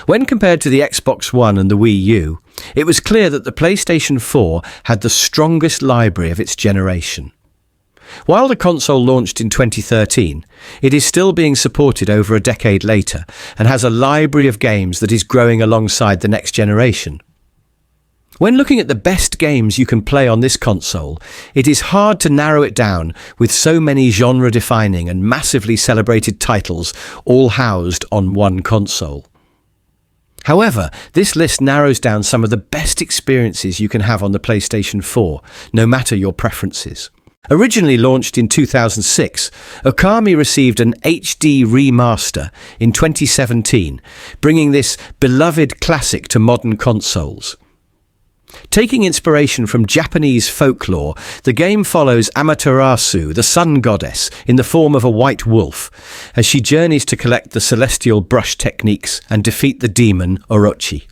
When compared to the Xbox One and the Wii U, it was clear that the PlayStation 4 had the strongest library of its generation. While the console launched in 2013, it is still being supported over a decade later and has a library of games that is growing alongside the next generation. When looking at the best games you can play on this console, it is hard to narrow it down with so many genre-defining and massively celebrated titles all housed on one console. However, this list narrows down some of the best experiences you can have on the PlayStation 4, no matter your preferences. Originally launched in 2006, Okami received an HD remaster in 2017, bringing this beloved classic to modern consoles. Taking inspiration from Japanese folklore, the game follows Amaterasu, the sun goddess, in the form of a white wolf, as she journeys to collect the celestial brush techniques and defeat the demon Orochi.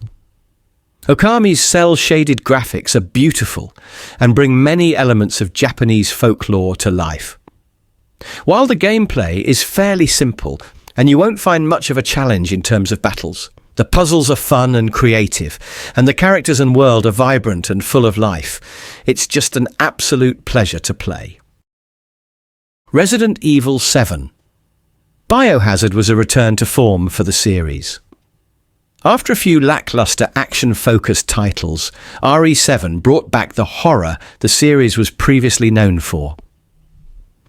Okami's cel-shaded graphics are beautiful and bring many elements of Japanese folklore to life. While the gameplay is fairly simple, and you won't find much of a challenge in terms of battles, the puzzles are fun and creative, and the characters and world are vibrant and full of life. It's just an absolute pleasure to play. Resident Evil 7. Biohazard was a return to form for the series. After a few lackluster action-focused titles, RE7 brought back the horror the series was previously known for.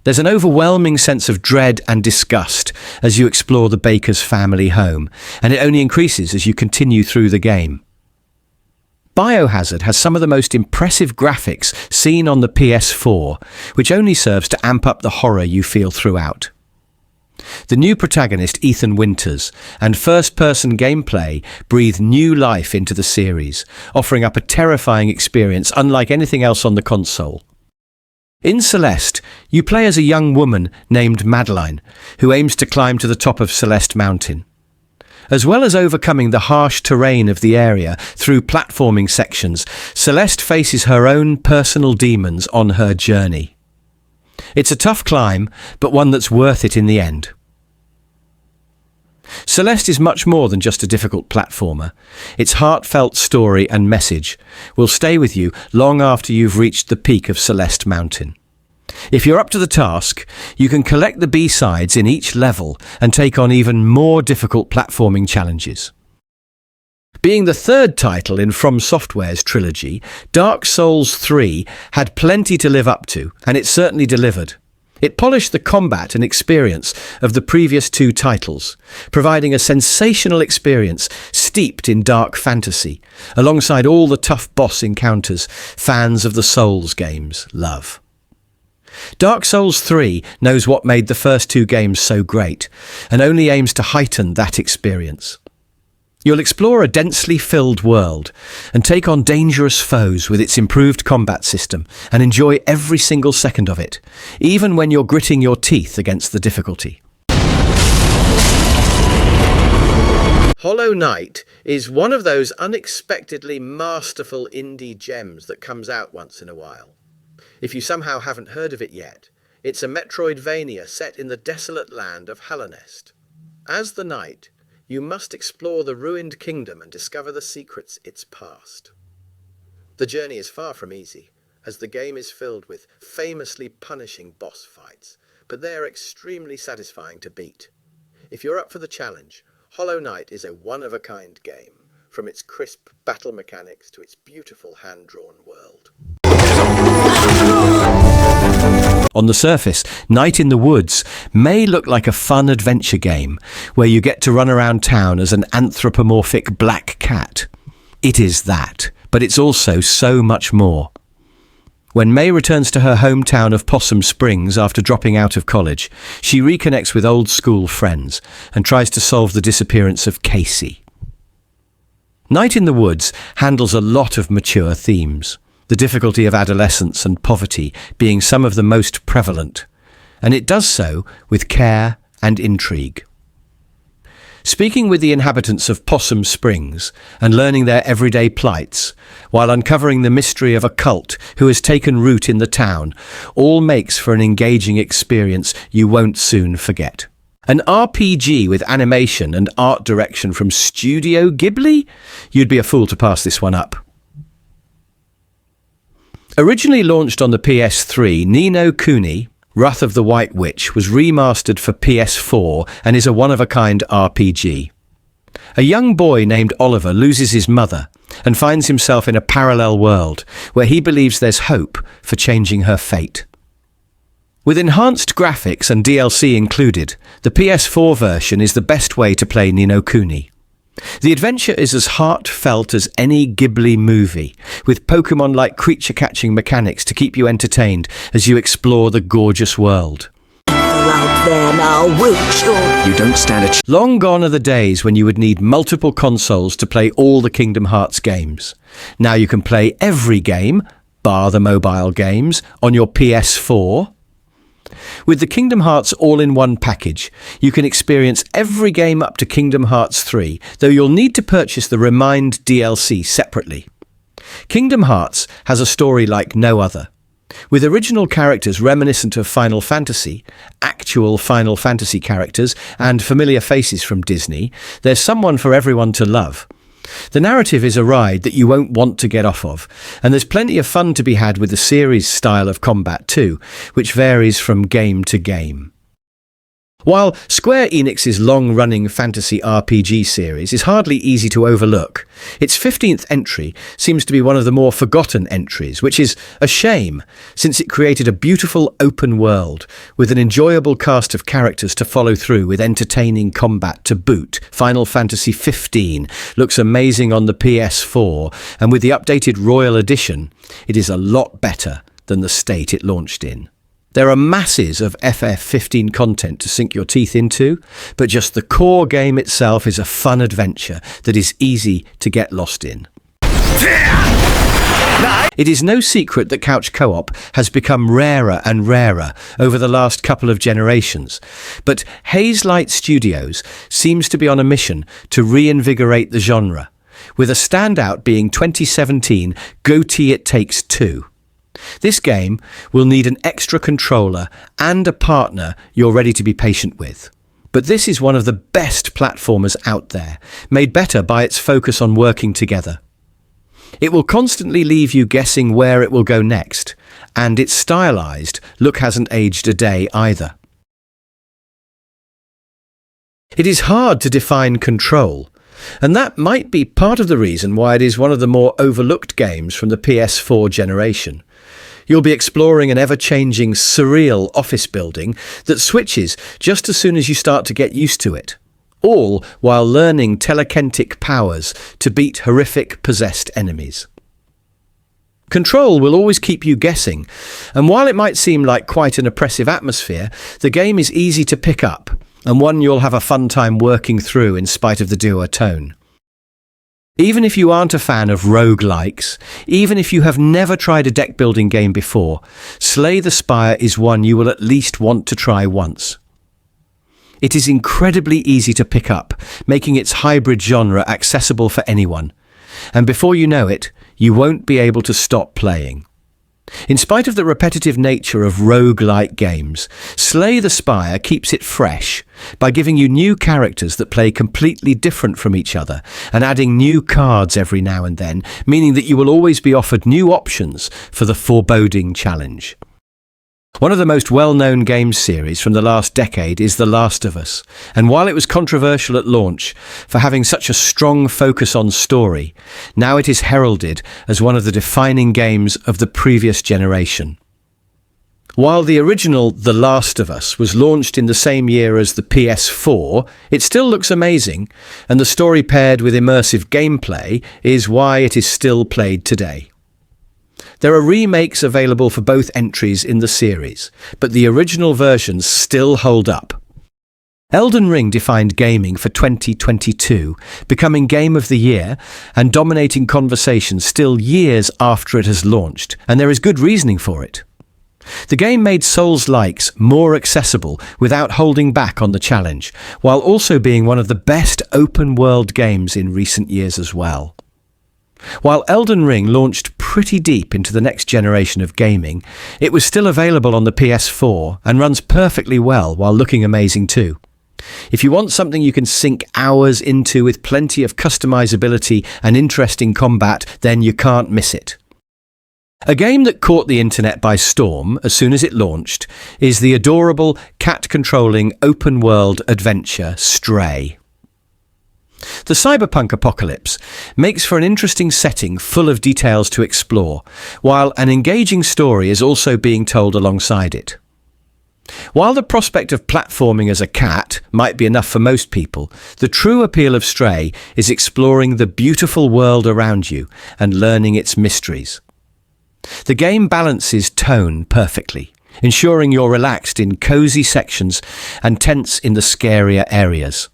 There's an overwhelming sense of dread and disgust as you explore the Baker's family home, and it only increases as you continue through the game. Biohazard has some of the most impressive graphics seen on the PS4, which only serves to amp up the horror you feel throughout. The new protagonist, Ethan Winters, and first-person gameplay breathe new life into the series, offering up a terrifying experience unlike anything else on the console. In Celeste, you play as a young woman named Madeline, who aims to climb to the top of Celeste Mountain. As well as overcoming the harsh terrain of the area through platforming sections, Celeste faces her own personal demons on her journey. It's a tough climb, but one that's worth it in the end. Celeste is much more than just a difficult platformer. Its heartfelt story and message will stay with you long after you've reached the peak of Celeste Mountain. If you're up to the task, you can collect the B-sides in each level and take on even more difficult platforming challenges. Being the third title in From Software's trilogy, Dark Souls 3 had plenty to live up to, and it certainly delivered. It polished the combat and experience of the previous two titles, providing a sensational experience steeped in dark fantasy, alongside all the tough boss encounters fans of the Souls games love. Dark Souls 3 knows what made the first two games so great, and only aims to heighten that experience. You'll explore a densely filled world and take on dangerous foes with its improved combat system and enjoy every single second of it, even when you're gritting your teeth against the difficulty. Hollow Knight is one of those unexpectedly masterful indie gems that comes out once in a while. If you somehow haven't heard of it yet, it's a Metroidvania set in the desolate land of Hallownest. As the knight, you must explore the ruined kingdom and discover the secrets it's past. The journey is far from easy, as the game is filled with famously punishing boss fights, but they are extremely satisfying to beat. If you're up for the challenge, Hollow Knight is a one-of-a-kind game, from its crisp battle mechanics to its beautiful hand-drawn world. On the surface, Night in the Woods may look like a fun adventure game where you get to run around town as an anthropomorphic black cat. It is that, but it's also so much more. When May returns to her hometown of Possum Springs after dropping out of college, she reconnects with old school friends and tries to solve the disappearance of Casey. Night in the Woods handles a lot of mature themes, the difficulty of adolescence and poverty being some of the most prevalent, and it does so with care and intrigue. Speaking with the inhabitants of Possum Springs and learning their everyday plights, while uncovering the mystery of a cult who has taken root in the town, all makes for an engaging experience you won't soon forget. An RPG with animation and art direction from Studio Ghibli? You'd be a fool to pass this one up. Originally launched on the PS3, Ni no Kuni, Wrath of the White Witch, was remastered for PS4 and is a one-of-a-kind RPG. A young boy named Oliver loses his mother and finds himself in a parallel world where he believes there's hope for changing her fate. With enhanced graphics and DLC included, the PS4 version is the best way to play Ni no Kuni. The adventure is as heartfelt as any Ghibli movie, with Pokemon-like creature-catching mechanics to keep you entertained as you explore the gorgeous world. Out there now, won't you? You don't stand a Long gone are the days when you would need multiple consoles to play all the Kingdom Hearts games. Now you can play every game, bar the mobile games, on your PS4. With the Kingdom Hearts all-in-one package, you can experience every game up to Kingdom Hearts 3, though you'll need to purchase the Remind DLC separately. Kingdom Hearts has a story like no other. With original characters reminiscent of Final Fantasy, actual Final Fantasy characters, and familiar faces from Disney, there's someone for everyone to love. The narrative is a ride that you won't want to get off of, and there's plenty of fun to be had with the series style of combat too, which varies from game to game. While Square Enix's long-running fantasy RPG series is hardly easy to overlook, its 15th entry seems to be one of the more forgotten entries, which is a shame, since it created a beautiful open world with an enjoyable cast of characters to follow through with entertaining combat to boot. Final Fantasy XV looks amazing on the PS4, and with the updated Royal Edition, it is a lot better than the state it launched in. There are masses of FF15 content to sink your teeth into, but just the core game itself is a fun adventure that is easy to get lost in. It is no secret that couch co-op has become rarer and rarer over the last couple of generations, but Hazelight Studios seems to be on a mission to reinvigorate the genre, with a standout being 2017 GOTY It Takes Two. This game will need an extra controller and a partner you're ready to be patient with. But this is one of the best platformers out there, made better by its focus on working together. It will constantly leave you guessing where it will go next, and its stylized look hasn't aged a day either. It is hard to define control, and that might be part of the reason why it is one of the more overlooked games from the PS4 generation. You'll be exploring an ever-changing, surreal office building that switches just as soon as you start to get used to it, all while learning telekinetic powers to beat horrific possessed enemies. Control will always keep you guessing, and while it might seem like quite an oppressive atmosphere, the game is easy to pick up, and one you'll have a fun time working through in spite of the dour tone. Even if you aren't a fan of roguelikes, even if you have never tried a deck-building game before, Slay the Spire is one you will at least want to try once. It is incredibly easy to pick up, making its hybrid genre accessible for anyone, and before you know it, you won't be able to stop playing. In spite of the repetitive nature of roguelike games, Slay the Spire keeps it fresh by giving you new characters that play completely different from each other and adding new cards every now and then, meaning that you will always be offered new options for the foreboding challenge. One of the most well-known game series from the last decade is The Last of Us, and while it was controversial at launch for having such a strong focus on story, now it is heralded as one of the defining games of the previous generation. While the original The Last of Us was launched in the same year as the PS4, it still looks amazing, and the story paired with immersive gameplay is why it is still played today. There are remakes available for both entries in the series, but the original versions still hold up. Elden Ring defined gaming for 2022, becoming Game of the Year and dominating conversations still years after it has launched, and there is good reasoning for it. The game made Souls-likes more accessible without holding back on the challenge, while also being one of the best open-world games in recent years as well. While Elden Ring launched pretty deep into the next generation of gaming, it was still available on the PS4 and runs perfectly well while looking amazing too. If you want something you can sink hours into with plenty of customizability and interesting combat, then you can't miss it. A game that caught the internet by storm as soon as it launched is the adorable cat-controlling open-world adventure Stray. The Cyberpunk apocalypse makes for an interesting setting full of details to explore, while an engaging story is also being told alongside it. While the prospect of platforming as a cat might be enough for most people, the true appeal of Stray is exploring the beautiful world around you and learning its mysteries. The game balances tone perfectly, ensuring you're relaxed in cozy sections and tense in the scarier areas.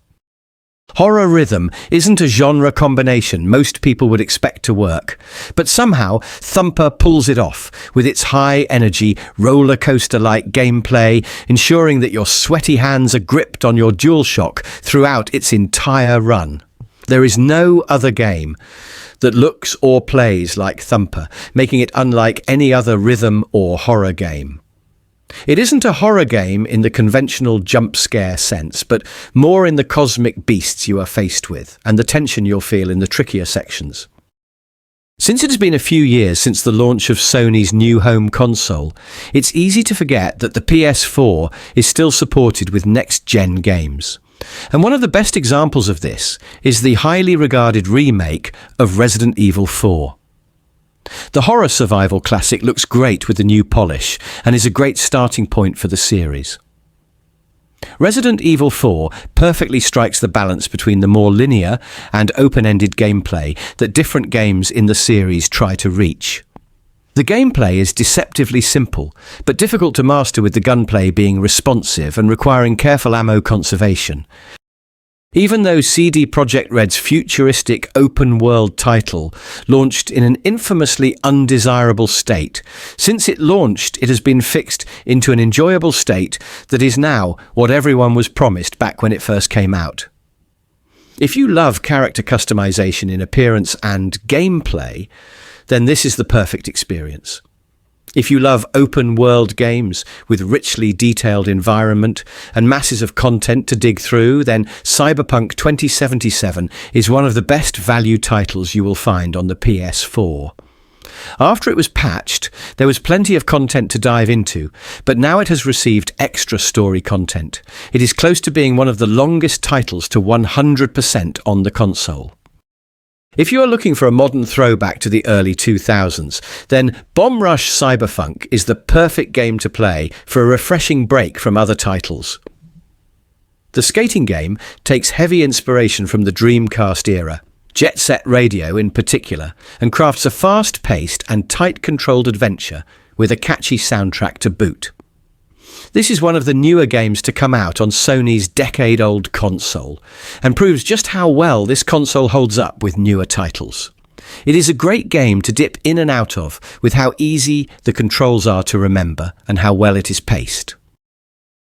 Horror rhythm isn't a genre combination most people would expect to work, but somehow Thumper pulls it off with its high-energy, roller coaster-like gameplay, ensuring that your sweaty hands are gripped on your DualShock throughout its entire run. There is no other game that looks or plays like Thumper, making it unlike any other rhythm or horror game. It isn't a horror game in the conventional jump scare sense, but more in the cosmic beasts you are faced with and the tension you'll feel in the trickier sections. Since it has been a few years since the launch of Sony's new home console, it's easy to forget that the PS4 is still supported with next-gen games. And one of the best examples of this is the highly regarded remake of Resident Evil 4. The horror survival classic looks great with the new polish and is a great starting point for the series. Resident Evil 4 perfectly strikes the balance between the more linear and open-ended gameplay that different games in the series try to reach. The gameplay is deceptively simple, but difficult to master, with the gunplay being responsive and requiring careful ammo conservation. Even though CD Projekt Red's futuristic open-world title launched in an infamously undesirable state, since it launched it has been fixed into an enjoyable state that is now what everyone was promised back when it first came out. If you love character customization in appearance and gameplay, then this is the perfect experience. If you love open-world games with richly detailed environment and masses of content to dig through, then Cyberpunk 2077 is one of the best value titles you will find on the PS4. After it was patched, there was plenty of content to dive into, but now it has received extra story content. It is close to being one of the longest titles to 100% on the console. If you are looking for a modern throwback to the early 2000s, then Bomb Rush Cyberfunk is the perfect game to play for a refreshing break from other titles. The skating game takes heavy inspiration from the Dreamcast era, Jet Set Radio in particular, and crafts a fast-paced and tight-controlled adventure with a catchy soundtrack to boot. This is one of the newer games to come out on Sony's decade-old console, and proves just how well this console holds up with newer titles. It is a great game to dip in and out of, with how easy the controls are to remember and how well it is paced.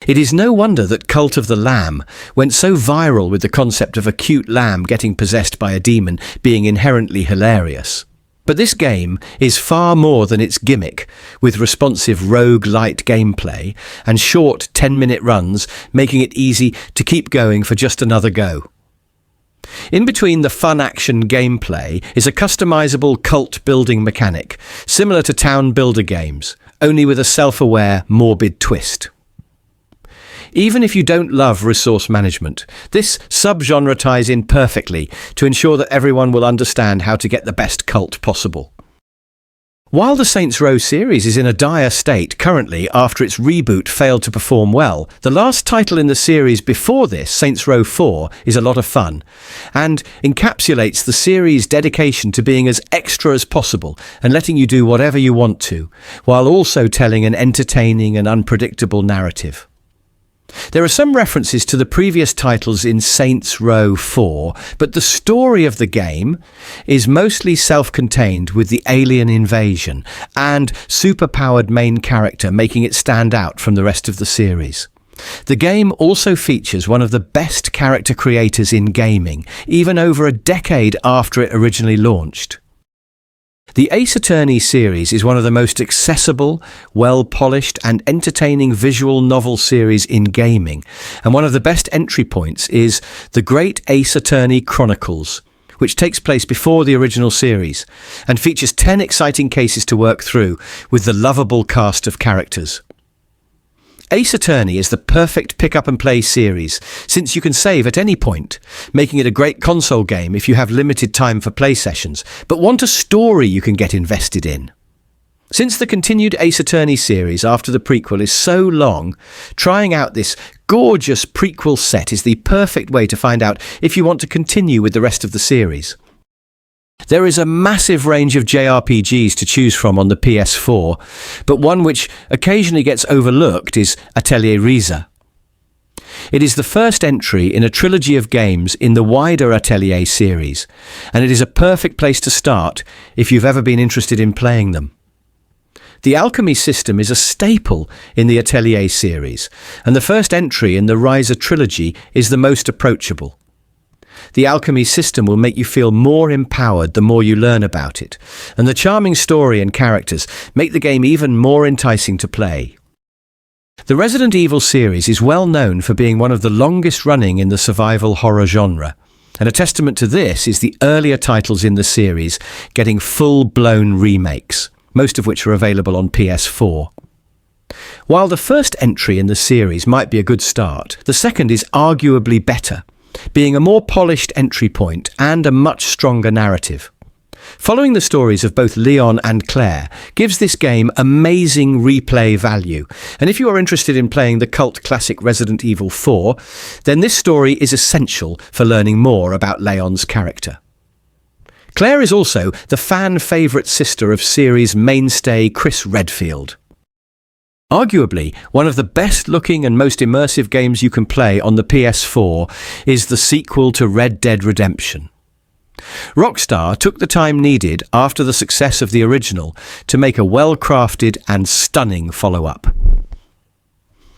It is no wonder that Cult of the Lamb went so viral, with the concept of a cute lamb getting possessed by a demon being inherently hilarious. But this game is far more than its gimmick, with responsive rogue-lite gameplay and short 10-minute runs, making it easy to keep going for just another go. In between the fun action gameplay is a customizable cult building mechanic, similar to town builder games, only with a self-aware, morbid twist. Even if you don't love resource management, this subgenre ties in perfectly to ensure that everyone will understand how to get the best cult possible. While the Saints Row series is in a dire state currently after its reboot failed to perform well, the last title in the series before this, Saints Row 4, is a lot of fun and encapsulates the series' dedication to being as extra as possible and letting you do whatever you want to, while also telling an entertaining and unpredictable narrative. There are some references to the previous titles in Saints Row 4, but the story of the game is mostly self-contained, with the alien invasion and superpowered main character making it stand out from the rest of the series. The game also features one of the best character creators in gaming, even over a decade after it originally launched. The Ace Attorney series is one of the most accessible, well-polished and entertaining visual novel series in gaming, and one of the best entry points is The Great Ace Attorney Chronicles, which takes place before the original series, and features 10 exciting cases to work through with the lovable cast of characters. Ace Attorney is the perfect pick-up-and-play series, since you can save at any point, making it a great console game if you have limited time for play sessions, but want a story you can get invested in. Since the continued Ace Attorney series after the prequel is so long, trying out this gorgeous prequel set is the perfect way to find out if you want to continue with the rest of the series. There is a massive range of JRPGs to choose from on the PS4, but one which occasionally gets overlooked is Atelier Ryza. It is the first entry in a trilogy of games in the wider Atelier series, and it is a perfect place to start if you've ever been interested in playing them. The alchemy system is a staple in the Atelier series, and the first entry in the Ryza trilogy is the most approachable. The alchemy system will make you feel more empowered the more you learn about it, and the charming story and characters make the game even more enticing to play. The Resident Evil series is well known for being one of the longest running in the survival horror genre, and a testament to this is the earlier titles in the series getting full-blown remakes, most of which are available on PS4. While the first entry in the series might be a good start, the second is arguably better, being a more polished entry point and a much stronger narrative. Following the stories of both Leon and Claire gives this game amazing replay value, and if you are interested in playing the cult classic Resident Evil 4, then this story is essential for learning more about Leon's character. Claire is also the fan-favourite sister of series mainstay Chris Redfield. Arguably, one of the best-looking and most immersive games you can play on the PS4 is the sequel to Red Dead Redemption. Rockstar took the time needed after the success of the original to make a well-crafted and stunning follow-up.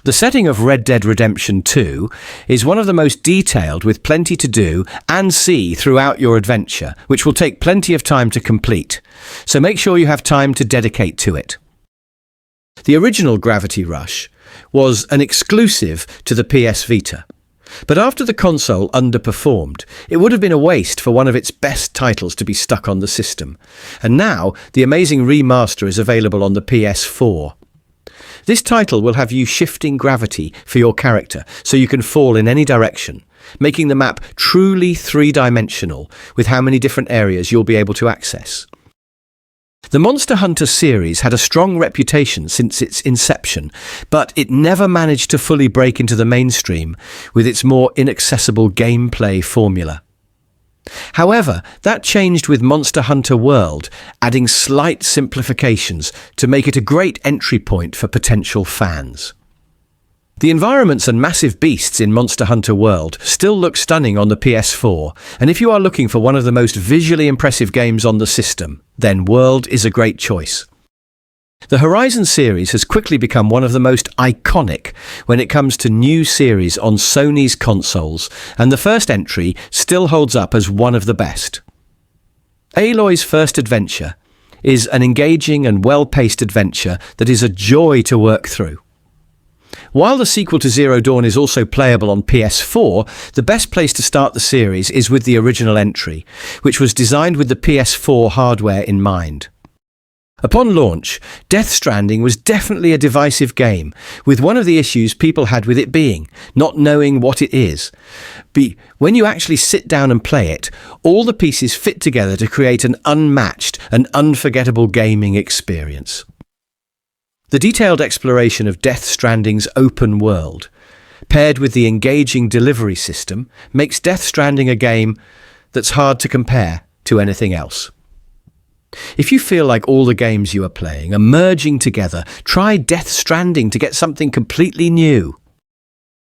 The setting of Red Dead Redemption 2 is one of the most detailed, with plenty to do and see throughout your adventure, which will take plenty of time to complete, so make sure you have time to dedicate to it. The original Gravity Rush was an exclusive to the PS Vita, but after the console underperformed, it would have been a waste for one of its best titles to be stuck on the system, and now the amazing remaster is available on the PS4. This title will have you shifting gravity for your character so you can fall in any direction, making the map truly three-dimensional with how many different areas you'll be able to access. The Monster Hunter series had a strong reputation since its inception, but it never managed to fully break into the mainstream with its more inaccessible gameplay formula. However, that changed with Monster Hunter World, adding slight simplifications to make it a great entry point for potential fans. The environments and massive beasts in Monster Hunter World still look stunning on the PS4, and if you are looking for one of the most visually impressive games on the system, then World is a great choice. The Horizon series has quickly become one of the most iconic when it comes to new series on Sony's consoles, and the first entry still holds up as one of the best. Aloy's first adventure is an engaging and well-paced adventure that is a joy to work through. While the sequel to Zero Dawn is also playable on PS4, the best place to start the series is with the original entry, which was designed with the PS4 hardware in mind. Upon launch, Death Stranding was definitely a divisive game, with one of the issues people had with it being not knowing what it is. When you actually sit down and play it, all the pieces fit together to create an unmatched and unforgettable gaming experience. The detailed exploration of Death Stranding's open world, paired with the engaging delivery system, makes Death Stranding a game that's hard to compare to anything else. If you feel like all the games you are playing are merging together, try Death Stranding to get something completely new.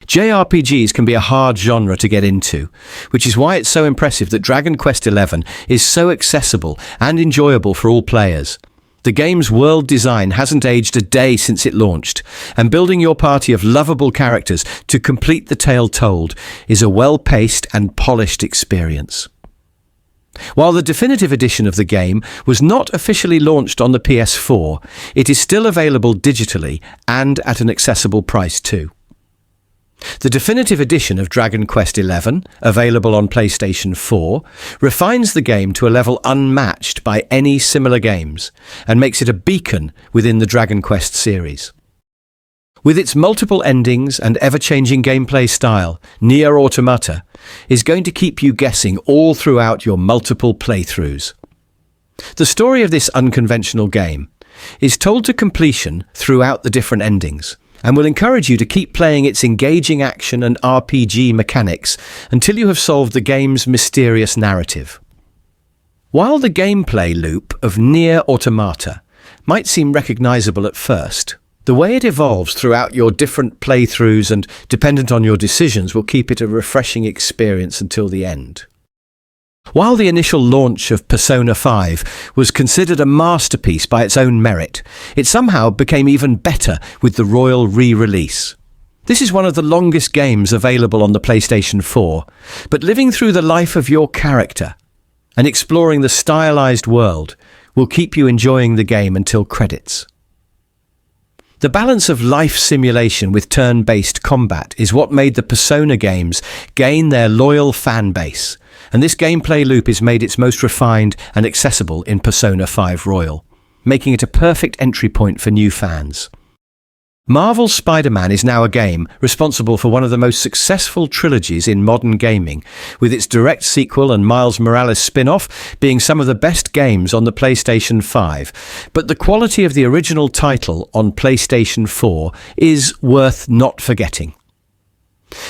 JRPGs can be a hard genre to get into, which is why it's so impressive that Dragon Quest XI is so accessible and enjoyable for all players. The game's world design hasn't aged a day since it launched, and building your party of lovable characters to complete the tale told is a well-paced and polished experience. While the definitive edition of the game was not officially launched on the PS4, it is still available digitally and at an accessible price too. The definitive edition of Dragon Quest XI, available on PlayStation 4, refines the game to a level unmatched by any similar games and makes it a beacon within the Dragon Quest series. With its multiple endings and ever-changing gameplay style, Nier Automata is going to keep you guessing all throughout your multiple playthroughs. The story of this unconventional game is told to completion throughout the different endings, and will encourage you to keep playing its engaging action and RPG mechanics until you have solved the game's mysterious narrative. While the gameplay loop of Nier Automata might seem recognizable at first, the way it evolves throughout your different playthroughs and dependent on your decisions will keep it a refreshing experience until the end. While the initial launch of Persona 5 was considered a masterpiece by its own merit, it somehow became even better with the royal re-release. This is one of the longest games available on the PlayStation 4, but living through the life of your character and exploring the stylized world will keep you enjoying the game until credits. The balance of life simulation with turn-based combat is what made the Persona games gain their loyal fan base, and this gameplay loop is made its most refined and accessible in Persona 5 Royal, making it a perfect entry point for new fans. Marvel's Spider-Man is now a game responsible for one of the most successful trilogies in modern gaming, with its direct sequel and Miles Morales spin-off being some of the best games on the PlayStation 5. But the quality of the original title on PlayStation 4 is worth not forgetting.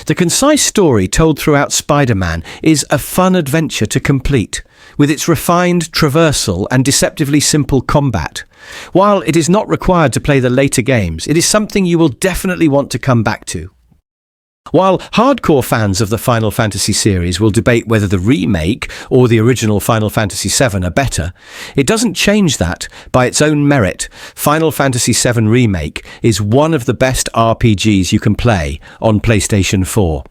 The concise story told throughout Spider-Man is a fun adventure to complete, with its refined traversal and deceptively simple combat. While it is not required to play the later games, it is something you will definitely want to come back to. While hardcore fans of the Final Fantasy series will debate whether the remake or the original Final Fantasy VII are better, it doesn't change that, by its own merit, Final Fantasy VII Remake is one of the best RPGs you can play on PlayStation 4.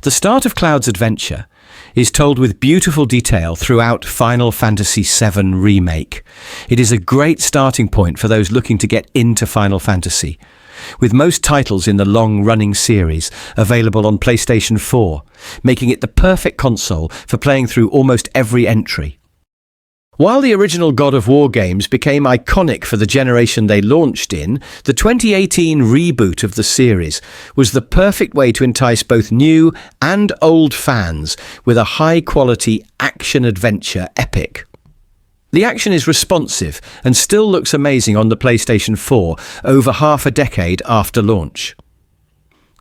The start of Cloud's adventure is told with beautiful detail throughout Final Fantasy VII Remake. It is a great starting point for those looking to get into Final Fantasy, with most titles in the long-running series available on PlayStation 4, making it the perfect console for playing through almost every entry. While the original God of War games became iconic for the generation they launched in, the 2018 reboot of the series was the perfect way to entice both new and old fans with a high-quality action-adventure epic. The action is responsive and still looks amazing on the PlayStation 4 over half a decade after launch.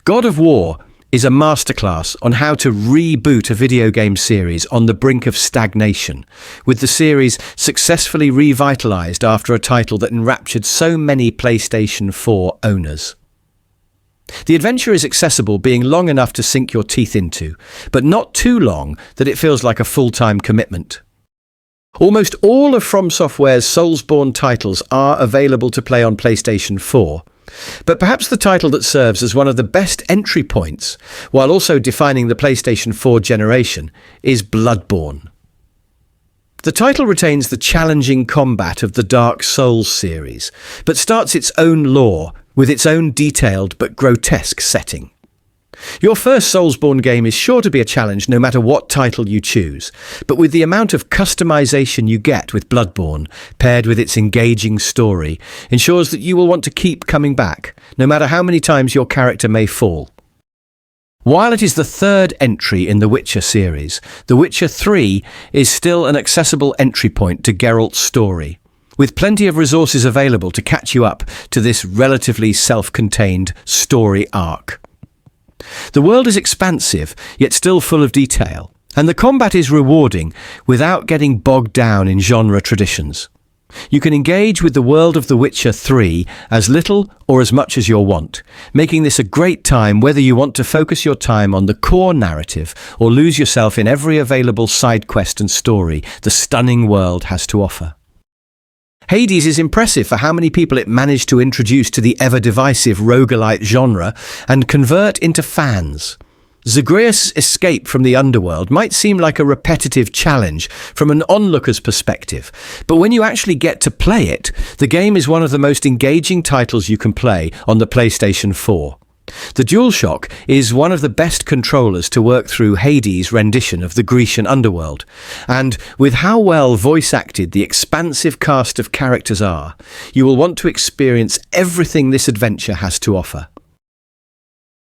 God of War is a masterclass on how to reboot a video game series on the brink of stagnation, with the series successfully revitalized after a title that enraptured so many PlayStation 4 owners. The adventure is accessible, being long enough to sink your teeth into, but not too long that it feels like a full-time commitment. Almost all of From Software's Soulsborne titles are available to play on PlayStation 4, but perhaps the title that serves as one of the best entry points, while also defining the PlayStation 4 generation, is Bloodborne. The title retains the challenging combat of the Dark Souls series, but starts its own lore with its own detailed but grotesque setting. Your first Soulsborne game is sure to be a challenge no matter what title you choose, but with the amount of customization you get with Bloodborne, paired with its engaging story, ensures that you will want to keep coming back, no matter how many times your character may fall. While it is the third entry in the Witcher series, The Witcher 3 is still an accessible entry point to Geralt's story, with plenty of resources available to catch you up to this relatively self-contained story arc. The world is expansive, yet still full of detail, and the combat is rewarding without getting bogged down in genre traditions. You can engage with the world of The Witcher 3 as little or as much as you want, making this a great time whether you want to focus your time on the core narrative or lose yourself in every available side quest and story the stunning world has to offer. Hades is impressive for how many people it managed to introduce to the ever-divisive roguelite genre and convert into fans. Zagreus' escape from the underworld might seem like a repetitive challenge from an onlooker's perspective, but when you actually get to play it, the game is one of the most engaging titles you can play on the PlayStation 4. The DualShock is one of the best controllers to work through Hades' rendition of the Grecian underworld, and with how well voice-acted the expansive cast of characters are, you will want to experience everything this adventure has to offer.